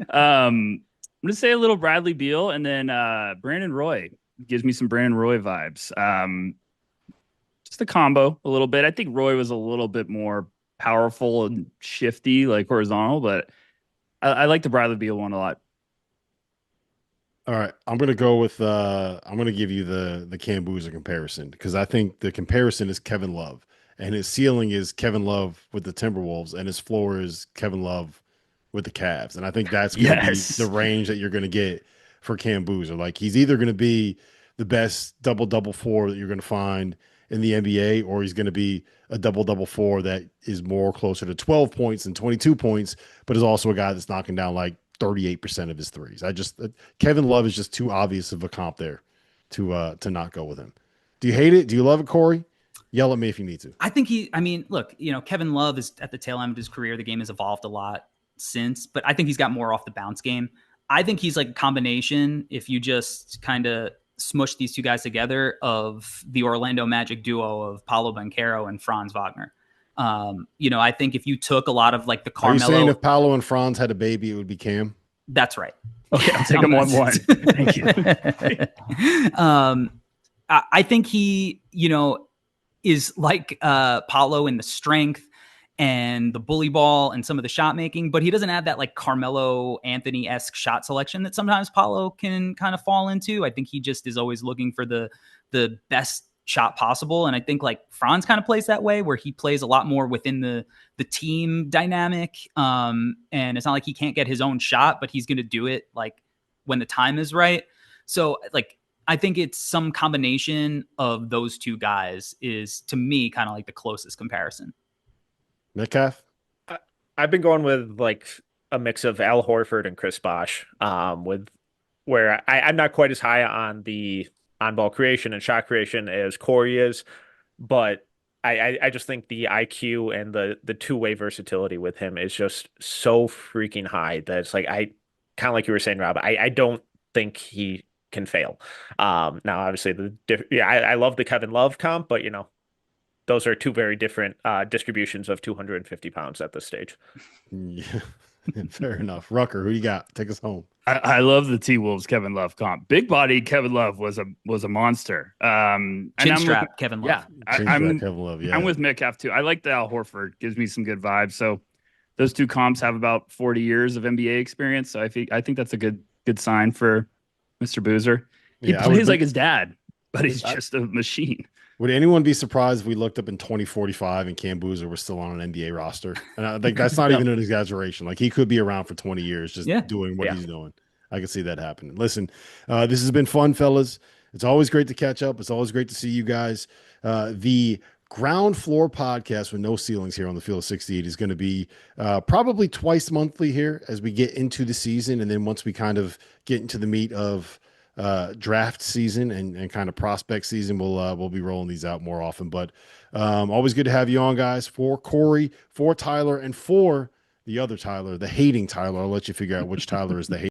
I'm gonna say a little Bradley Beal, and then Brandon Roy gives me some Brandon Roy vibes. Just a combo a little bit. I think Roy was a little bit more powerful and shifty, like horizontal, but I like the Bradley Beal one a lot. All right, I'm gonna go with I'm gonna give you the Cam Boozer comparison because I think the comparison is Kevin Love, and his ceiling is Kevin Love with the Timberwolves, and his floor is Kevin Love with the Cavs, and I think that's gonna be the range that you're gonna get for Cam Boozer. Like he's either gonna be the best double four that you're gonna find in the NBA, or he's gonna be a double four that is more closer to 12 points and 22 points, but is also a guy that's knocking down like 38% of his threes. Kevin Love is just too obvious of a comp there to not go with him. Do you hate it? Do you love it, Corey? Yell at me if you need to. I think look, Kevin Love is at the tail end of his career. The game has evolved a lot since, but I think he's got more off the bounce game. I think he's like a combination, if you just kind of smush these two guys together, of the Orlando Magic duo of Paolo Banchero and Franz Wagner. I think if you took a lot of like the Carmelo. Are you saying if Paolo and Franz had a baby, it would be Cam? That's right. Okay, I'll take him 1-1. Thank you. I think he, is like Paolo in the strength and the bully ball and some of the shot making, but he doesn't have that like Carmelo Anthony-esque shot selection that sometimes Paolo can kind of fall into. I think he just is always looking for the best shot possible. And I think like Franz kind of plays that way, where he plays a lot more within the team dynamic. And it's not like he can't get his own shot, but he's going to do it like when the time is right. So like, I think it's some combination of those two guys is, to me, kind of like the closest comparison. Metcalf? I've been going with like a mix of Al Horford and Chris Bosh, with where I'm not quite as high on the on-ball creation and shot creation as Corey is, but I just think the IQ and the two-way versatility with him is just so freaking high that it's like, I kind of like you were saying, Rob, I don't think he can fail. Now, obviously, I love the Kevin Love comp, but those are two very different distributions of 250 pounds at this stage. Yeah, fair enough. Rucker, who you got? Take us home. I love the T-Wolves Kevin Love comp. Big body Kevin Love was a monster. Chin strap Kevin Love. Yeah, Kevin Love. Yeah, I'm with Metcalf too. I like the Al Horford. Gives me some good vibes. So those two comps have about 40 years of NBA experience. So I think that's a good sign for Mr. Boozer. He plays like his dad, but he's just a machine. Would anyone be surprised if we looked up in 2045 and Cam Boozer was still on an NBA roster? And I think that's not even an exaggeration. Like he could be around for 20 years just doing what he's doing. I can see that happening. Listen, this has been fun, fellas. It's always great to catch up. It's always great to see you guys. The Ground Floor podcast with no ceilings here on the Field of 68 is going to be probably twice monthly here as we get into the season. And then once we kind of get into the meat of draft season and kind of prospect season, we'll be rolling these out more often. But always good to have you on, guys. For Corey, for Tyler, and for the other Tyler, the hating Tyler. I'll let you figure out which Tyler is the hating.